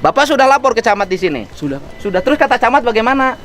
Bapak sudah lapor ke camat di sini? Sudah, Pak. Sudah. Terus kata camat bagaimana?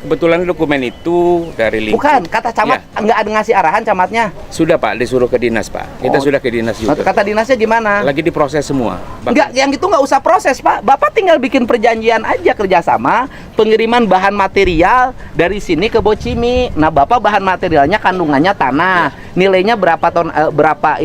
Kebetulan dokumen itu dari lingkup. Bukan, kata camat nggak ada ngasih arahan camatnya. Sudah, Pak, disuruh ke dinas, Pak. Kita sudah ke dinas juga. Kata dinasnya gimana? Lagi diproses semua. Enggak, yang itu nggak usah proses, Pak. Bapak tinggal bikin perjanjian aja kerjasama pengiriman bahan material dari sini ke Bocimi. Nah, Bapak bahan materialnya kandungannya tanah, nilainya berapa ton, berapa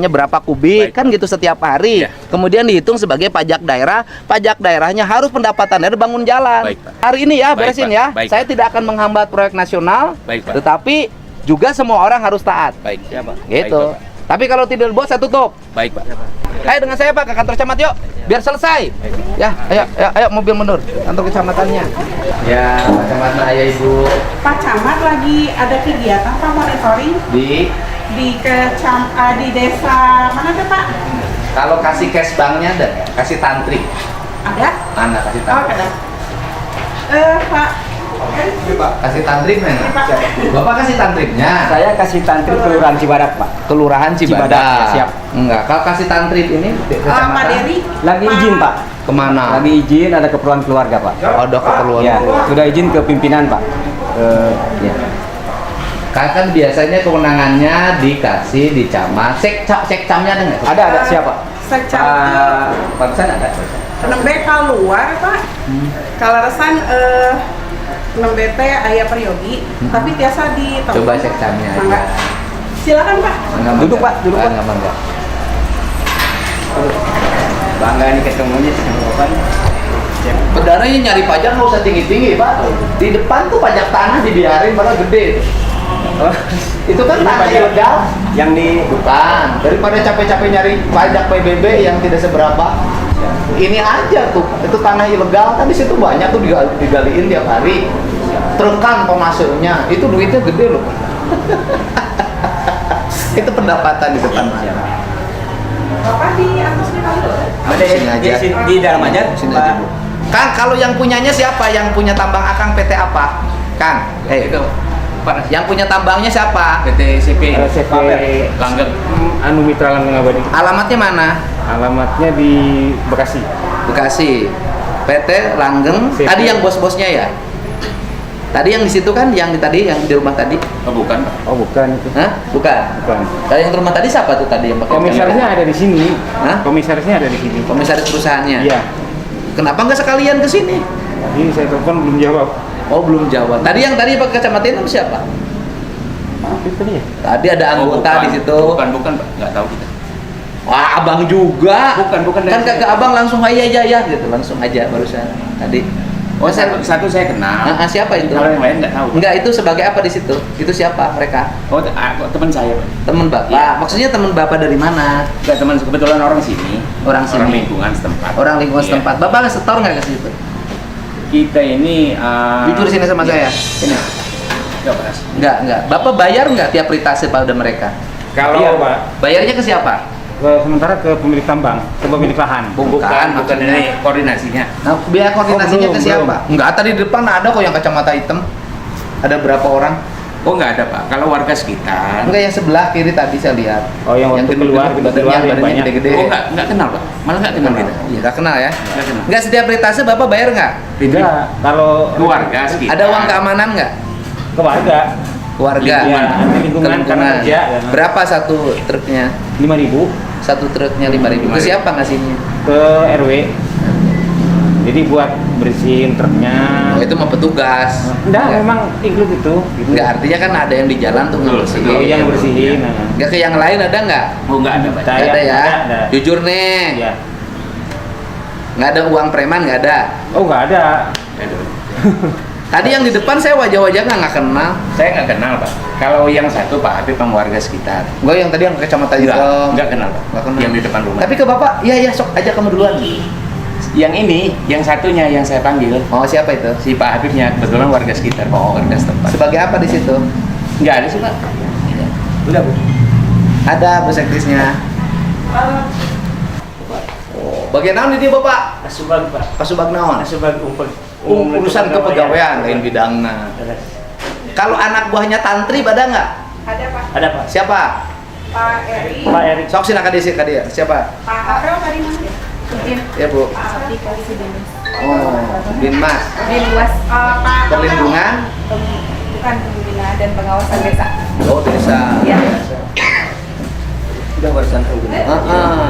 berapa kubik. Baik. Kan gitu setiap hari. Kemudian dihitung sebagai pajak daerahnya harus pendapatan daerah bangun jalan. Baik, Pak. Hari ini ya beresin ya. Baik, saya tidak akan menghambat proyek nasional. Baik, Pak. Tetapi juga semua orang harus taat. Baik, ya, Pak. Gitu. Baik, Pak. Tapi kalau tidak bos saya tutup. Baik, Pak. Ayo dengan saya, Pak, ke kantor camat yuk, biar selesai. Ya, ayo mobil mundur, kantor kecamatannya. Ya, Pak Camat, ayo Ibu. Pak Camat lagi ada kegiatan Pak monitoring Di di desa mana tuh Pak? kalau kasih cash banknya ada nggak? Kasih tantri. Ada? Mana kasih Oh tantri? ada. Pak. Kasih tantri mana? Bapak kasih tantripnya. Saya kasih tantri Kelurahan Cibadak, Pak. Kelurahan Cibadak. Ya, siap. Enggak, kalau kasih tantrip ini Pak Dery. Lagi izin, Pak. Kemana? Lagi izin, ada keperluan keluarga, Pak. Ada keperluan. Ya, sudah izin ke pimpinan, Pak. Ya. Kan biasanya kewenangannya dikasih di camat. Sekcamnya ada nggak? Ada siapa? Secara Barusan ada. 6B keluar Pak. Kalau resan 6B teh aya periogi, tapi tiasa di Coba sekcamnya aja. Mangga. Silakan Pak. Duduk, Pak, duduk, Pak. Mangga. Bangga nih ketemunya sama Bapak. Sebenarnya nyari pajak nggak usah tinggi-tinggi, Pak. Di depan tuh pajak tanah dibiarin malah gede. Itu kan tanah ilegal. Yang di Bukan. Daripada capek-capek nyari pajak PBB yang tidak seberapa. Ini aja tuh, itu tanah ilegal. Kan di situ banyak tuh digaliin tiap hari. Trukkan pemasuknya, itu duitnya gede loh. Itu pendapatan di depan mana? Bapak di atas kita dulu. ada Sini aja. di dalam aja, Sini Pak. aja, Bu. Kang, kalau yang punyanya siapa? Yang punya tambang Akang PT apa? Kang, Itu, Pak. yang punya tambangnya siapa? PT CP. CP Langgeng. Anu Mitra Langgeng Abadi. Alamatnya mana? Alamatnya di Bekasi. Bekasi. PT Langgeng. CP. Tadi yang bos-bosnya ya? Tadi yang di situ kan, yang di rumah tadi? Oh, bukan, Pak. Oh, bukan itu. Hah? Bukan. Bukan. Tadi yang di rumah tadi siapa tuh tadi yang pakai Komisarisnya kamera? ada di sini. Hah? Komisarisnya ada di sini. Komisaris perusahaannya. Iya. Kenapa nggak sekalian ke sini? Tadi saya telepon belum jawab. Oh, belum jawab. Tadi yang tadi pakai kacamata itu siapa? Itu tadi ya? Tadi ada anggota bukan. di situ. Bukan, Pak. Nggak tahu kita. Wah, abang juga. Bukan Kan dari ke abang langsung iya gitu, langsung aja barusan tadi. Oh, satu saya kenal. Siapa itu? Kalau yang lain nggak tahu. Enggak, itu sebagai apa di situ? Itu siapa mereka? Oh, teman saya, Pak. Teman Bapak. Iya. Maksudnya teman Bapak dari mana? Enggak, teman kebetulan orang sini. Orang sini. lingkungan setempat. Orang lingkungan Iya. setempat. Bapak setor nggak ke situ? Kita ini Jujur sini sama saya. Ini. Enggak, Pak. Enggak. Bapak bayar nggak tiap ritase pada mereka? Kalau Iya, Pak, Bayarnya ke siapa? sementara ke pemilik tambang, ke pemilik lahan. Bukan maksudnya. ini koordinasinya. Nah, biaya koordinasinya Oh, ke belum, siapa? Enggak, tadi di depan ada kok yang kacamata hitam. Ada berapa orang? Oh, nggak ada, Pak. Kalau warga sekitar. Enggak, yang sebelah kiri tadi saya lihat. Oh, yang waktu keluar, yang banyak. gede-gede. Oh, nggak kenal, Pak. Malah nggak kenal kita. Iya, nggak kenal ya? Nggak kenal. Enggak, setiap ritase Bapak bayar nggak? Enggak, kalau Keluarga sekitar. Ada uang keamanan nggak? keluarga Keluarga. lingkungan karena kerja ya. Berapa satu truknya? 5.000 Satu truknya 5.000. Itu siapa ngasihnya? ke RW. Jadi buat bersihin truknya. Oh, itu mau petugas. Enggak, memang include itu. Gitu. Enggak, artinya kan ada yang di jalan tuh ngebersihin. Oh, yang bersihin. nah. Enggak, ke yang lain ada nggak? Oh, nggak ada, Pak. Saya- Nggak ada ya? ada. Jujur nih. Iya. Nggak ada uang preman, nggak ada. Oh, nggak ada. Aduh. Tadi yang di depan saya wajah-wajahnya nggak kenal. Saya nggak kenal, Pak. Kalau yang satu Pak Habib sama warga sekitar. Gue yang tadi yang pakai kacamata hitam. Nggak kenal, Pak. Nggak kenal. Yang di depan rumah. Tapi ke Bapak, iya sok aja kamu duluan. Yang ini, yang satunya yang saya panggil, Oh, siapa itu? si Pak Habibnya kebetulan warga sekitar, warga setempat. Sebagai apa di situ? Nggak ada sih, Pak. Udah, Bu. Ada bahasa Inggrisnya. Oh, bagian naon ini Bapak? Kasubag, Pak. Kasubag naon? Kasubag umpul. Urusan kepegawaian lain bidangna. Kalau anak buahnya tantri ada nggak? Ada Pak. Ada, Pak. Siapa? Pak Eri. Pak Erik. Sok sini ka dia. Siapa? Pak April tadi mana ya? Izin. Ya Bu. Aplikasi Binmas. Oh, Binmas. Binwas. Pak Perlindungan. Bukan pembinaan dan pengawasan desa. Oh, desa. Ya. Udah warisan pengguna.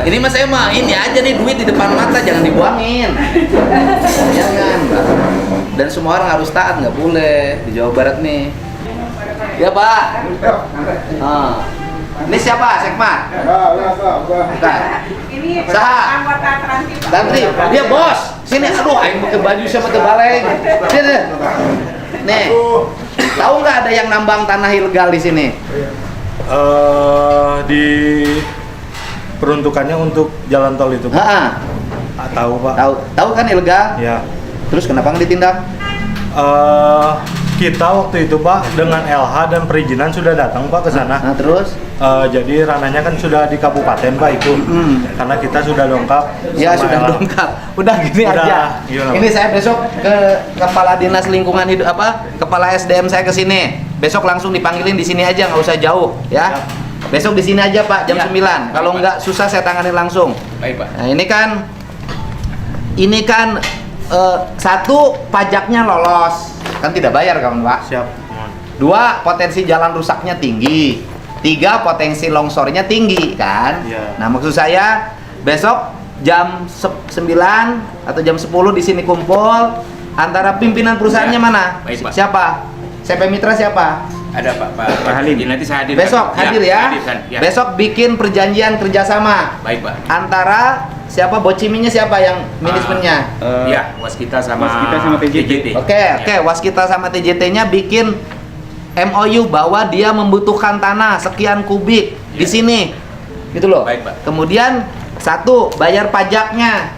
Ini mas saya mah ini aja nih duit di depan mata jangan dibuangin. Jangan. Dan semua orang harus taat, nggak boleh di Jawa Barat nih. Ya Pak. Ini siapa Sekma? Bukan. ini Saha? anggota Transi Pak. Tantri, dia bos. Sini, aduh, aing pakai baju siapa tebaleng. Sini. Nih. Tahu nggak ada yang nambang tanah ilegal di sini? Di peruntukannya untuk jalan tol itu, Pak. Heeh. Tahu, Pak. Tahu kan ilegal? Ya. Terus kenapa nggak ditindak? Kita waktu itu, Pak, dengan LH dan perizinan sudah datang, Pak, ke sana. Nah, terus? Jadi ranahnya kan sudah di kabupaten, Pak, itu. Karena kita sudah lengkap. Ya sama sudah LH. lengkap. Udah gini Udah, aja. gimana, Ini Pak? saya besok ke kepala dinas lingkungan hidup kepala SDM saya ke sini. Besok langsung dipanggilin di sini aja, nggak usah jauh, ya. Besok di sini aja Pak jam Ya. 9. Kalau nggak susah saya tangani langsung. Baik Pak. Nah, ini kan satu pajaknya lolos, kan tidak bayar kawan Pak. Siap. Dua, potensi jalan rusaknya tinggi. Tiga, potensi longsornya tinggi kan. Iya. Nah, maksud saya besok jam 9 atau jam 10 di sini kumpul antara pimpinan perusahaannya Ya. mana? Baik, Pak. Siapa? CP Mitra siapa? Ada Pak Halim. Nanti saya hadir. Besok hadir ya. Hadirkan, ya. Besok bikin perjanjian kerjasama Baik Pak. antara siapa bociminya siapa yang manajemennya. Ya, waskita sama Waskita sama TJT. Oke, waskita sama TJT-nya bikin MOU bahwa dia membutuhkan tanah sekian kubik di sini. Gitu loh. Baik, Pak. Kemudian satu, bayar pajaknya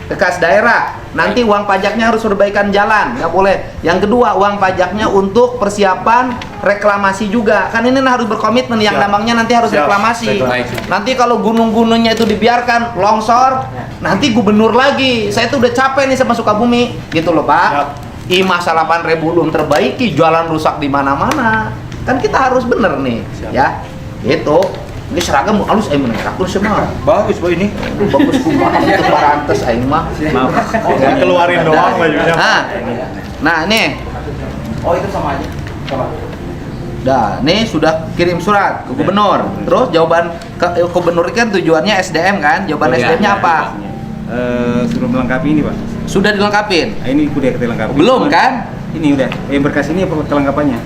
ke kas daerah. Nanti uang pajaknya harus perbaikan jalan, nggak boleh. Yang kedua, uang pajaknya untuk persiapan reklamasi juga. Kan ini harus berkomitmen yang Siap. namanya nanti harus Siap. reklamasi. Baik. Nanti kalau gunung-gunungnya itu dibiarkan longsor, nanti gubernur lagi. Saya tuh udah capek nih sama Sukabumi, gitu loh Pak. Siap. IMA 8.000 belum terbaiki, jalan rusak di mana-mana. Kan kita harus bener nih, Siap. ya. Gitu. Ini seragam halus aing menerak terus semua. Bagus, Pak, ini. Bagus kumaha itu parantes aing mah. Maaf. Ya, keluarin doang bajunya. Nah, ini. Oh, itu sama aja. Coba. Dah, nih sudah kirim surat ke gubernur. Terus jawaban ke gubernur kan tujuannya SDM kan? Jawaban Oh, iya, SDM-nya iya, apa? Suruh melengkapi ini Pak. Sudah dilengkapin? Ini udah kita lengkapi. Belum kan? Ini udah. Berkas ini apa kelengkapannya?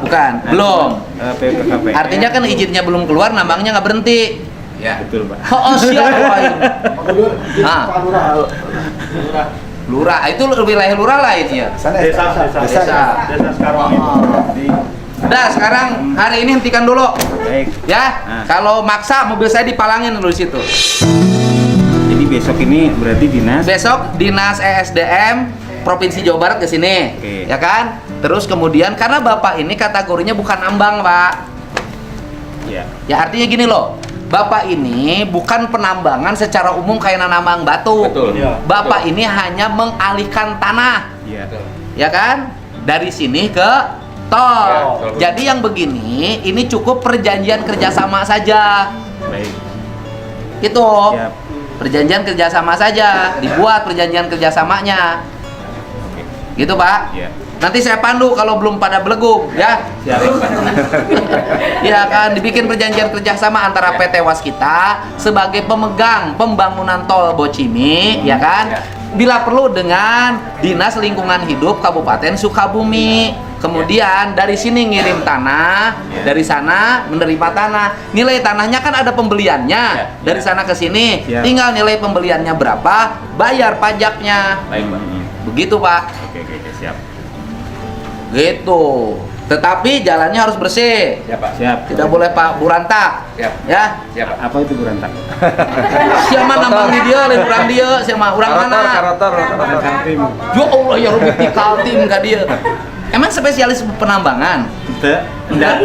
Bukan. Nah, Belum. PKP. Artinya kan izinnya belum keluar, nambangnya nggak berhenti. Ya. Betul Pak. Oh, siap Pak. Lurah, itu wilayah lurah lain ya. Desa sekarang itu. Udah, sekarang hari ini hentikan dulu. Baik. Ya, Nah. kalau maksa mobil saya dipalangin dulu di situ. Jadi besok ini berarti dinas. Besok dinas ESDM Provinsi Jawa Barat ke sini, Oke. ya kan? Terus kemudian karena Bapak ini kategorinya bukan ambang, Pak. Ya. Ya artinya gini loh. Bapak ini bukan penambangan secara umum kayak nanambang batu. Betul. Iya. Bapak ini hanya mengalihkan tanah, Iya. ya kan? Dari sini ke tol. Ya, betul. Jadi yang begini, ini cukup perjanjian kerjasama saja. Baik. Itu. Siap. Perjanjian kerjasama saja, dibuat perjanjian kerjasamanya. Oke. Gitu Pak. Iya. Nanti saya pandu kalau belum pada beleguk ya. Siap. Ya kan, dibikin perjanjian kerjasama antara PT Waskita sebagai pemegang pembangunan tol Bocimi, ya kan? Ya. Bila perlu dengan Dinas Lingkungan Hidup Kabupaten Sukabumi. Kemudian dari sini ngirim tanah, Ya. dari sana menerima tanah. Nilai tanahnya kan ada pembeliannya. Ya. Dari sana ke sini, Siap. tinggal nilai pembeliannya berapa, bayar pajaknya. Baik Pak. Begitu Pak. Oke, siap. Gitu. Tetapi jalannya harus bersih. Siapa? Siap. Tidak boleh Pak burantak. Siap. Ya. Siapa? Apa itu berantak? Siapa nambang di dia, lain urang dia, siapa urang mana? Tim. Ya Allah ya Rabbi di Kaltim ka dia. Emang spesialis penambangan? Kita enggak.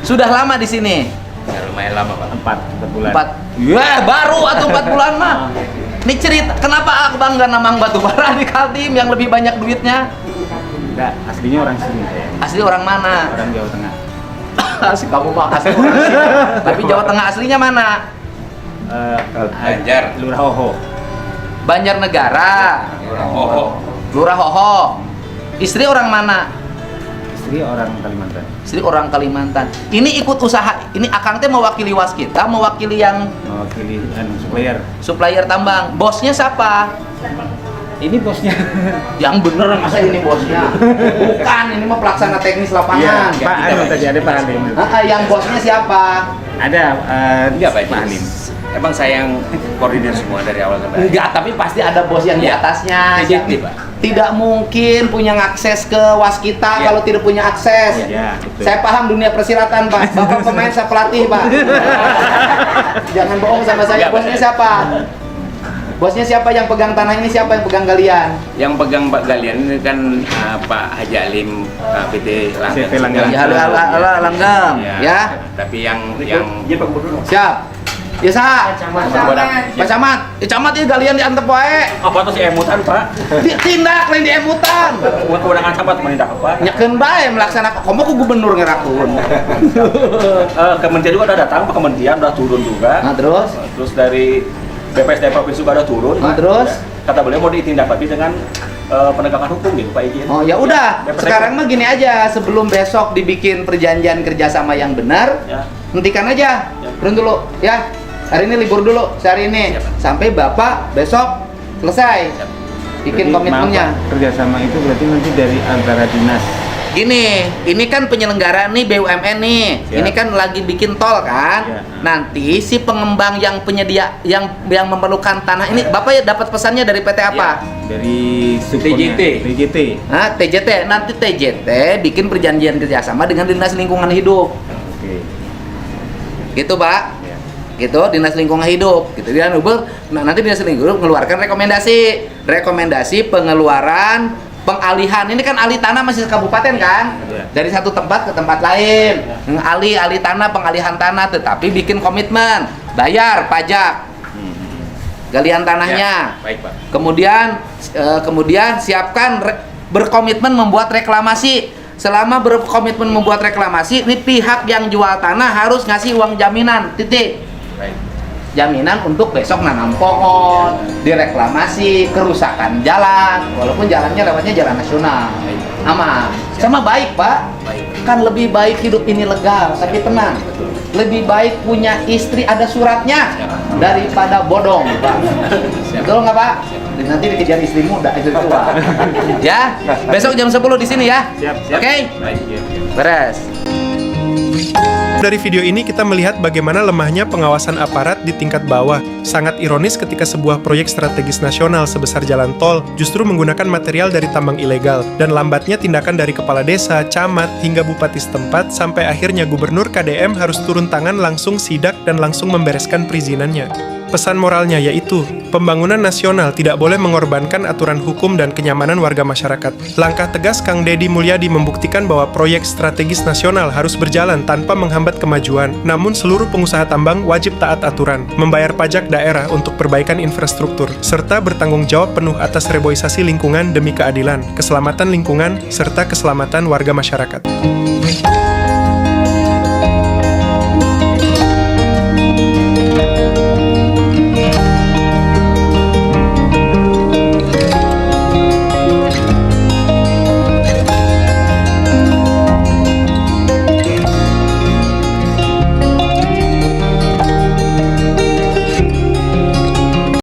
Sudah lama di sini. Ya, lumayan lama Pak. 4 bulan. 4. Ya, baru atau 4 bulan mah. Ini cerita kenapa Akbang gak nambang batu bara di Kaltim yang lebih banyak duitnya? Enggak, aslinya orang sini saya. Asli orang mana? Orang Jawa Tengah. Asli kamu mah asli orang sini. Tapi Jawa Tengah aslinya mana? Banjar. Lurah Hoho. Banjarnegara. Oh, Lurah Hoho. Istri orang mana? Istri orang Kalimantan. Istri orang Kalimantan. Ini ikut usaha. Ini Akang teh mewakili waskita, mewakili yang Mewakili supplier. supplier tambang. Bosnya siapa? Ini bosnya. Yang bener masa ini bosnya? Bukan, ini mah pelaksana teknis lapangan. Iya, Pak Anu tadi ada Pak Halim. Yang bosnya siapa? Ada enggak Pak Pak Halim. Emang saya yang koordinir semua dari awal sampai akhir. Enggak, tapi pasti ada bos yang di Iya. atasnya. TJT, Yang Pak. Tidak mungkin punya akses ke waskita Iya. kalau tidak punya akses. Iya, betul. Saya paham dunia persilatan, Pak. Bapak pemain, saya pelatih, Pak. Jangan bohong sama saya. Enggak, Bosnya Pak. siapa? Bosnya siapa yang pegang tanah ini? Siapa yang pegang galian? Yang pegang Pak Galian ini kan Pak Haji Alim PT Langgeng. PT Langgeng. Ya, langgeng. Ya. Tapi yang Siap. Ya, Sa. Pak Camat. Camat ini galian diantep wae. Apa tuh si emutan, Pak? Tindak lain diemutan. Bukan kewenangan sahabat menindak apa? Nyakeun bae melaksanakan. Komo ku gubernur ngerakun. Kementerian juga udah datang, Pak Kementerian udah turun juga. Nah, terus? Terus dari BPSD Provinsi juga udah turun. Nah, terus? Kata beliau mau ditindaklanjuti dengan penegakan hukum gitu, Pak Ijin. Oh ya udah, BPSD. sekarang mah gini aja, sebelum besok dibikin perjanjian kerjasama yang benar, Ya. hentikan aja, Ya. turun dulu, ya. Hari ini libur dulu, sehari ini, Siap. sampai bapak besok selesai, bikin Berarti, komitmennya. maaf, Pak, kerjasama itu berarti nanti dari antara dinas. Ini kan penyelenggara nih BUMN nih, Ya. ini kan lagi bikin tol kan. Ya. Nanti si pengembang yang penyedia, yang memerlukan tanah ini, bapak ya dapat pesannya dari PT apa? Dari subkonnya. TJT. TJT. Nah, TJT, nanti TJT bikin perjanjian kerjasama dengan Dinas Lingkungan Hidup. Oke. Gitu Pak, Ya. gitu Dinas Lingkungan Hidup gitu. Nah, nanti Dinas Lingkungan Hidup mengeluarkan rekomendasi pengeluaran pengalihan. Ini kan alih tanah masih kabupaten kan, Ya. dari satu tempat ke tempat lain, alih tanah, pengalihan tanah, tetapi bikin komitmen bayar pajak galian tanahnya. Ya, baik Pak. Kemudian siapkan berkomitmen membuat reklamasi. Selama berkomitmen membuat reklamasi, ini pihak yang jual tanah harus ngasih uang jaminan, titik. Baik. Jaminan untuk besok nanam pohon, direklamasi, kerusakan jalan, walaupun jalannya lewatnya jalan nasional, aman. Sama baik Pak, Baik. kan lebih baik hidup ini legal tapi tenang. Lebih baik punya istri ada suratnya daripada bodong Pak. Betul nggak Pak? Nanti dikejar istri muda, istri tua. Ya, besok jam 10 di sini ya. Siap. Oke? Baik. Beres. Dari video ini kita melihat bagaimana lemahnya pengawasan aparat di tingkat bawah. Sangat ironis ketika sebuah proyek strategis nasional sebesar jalan tol justru menggunakan material dari tambang ilegal, dan lambatnya tindakan dari kepala desa, camat, hingga bupati setempat sampai akhirnya gubernur KDM harus turun tangan langsung sidak dan langsung membereskan perizinannya. Pesan moralnya yaitu, pembangunan nasional tidak boleh mengorbankan aturan hukum dan kenyamanan warga masyarakat. Langkah tegas Kang Deddy Mulyadi membuktikan bahwa proyek strategis nasional harus berjalan tanpa menghambat kemajuan. Namun seluruh pengusaha tambang wajib taat aturan, membayar pajak daerah untuk perbaikan infrastruktur, serta bertanggung jawab penuh atas reboisasi lingkungan demi keadilan, keselamatan lingkungan, serta keselamatan warga masyarakat.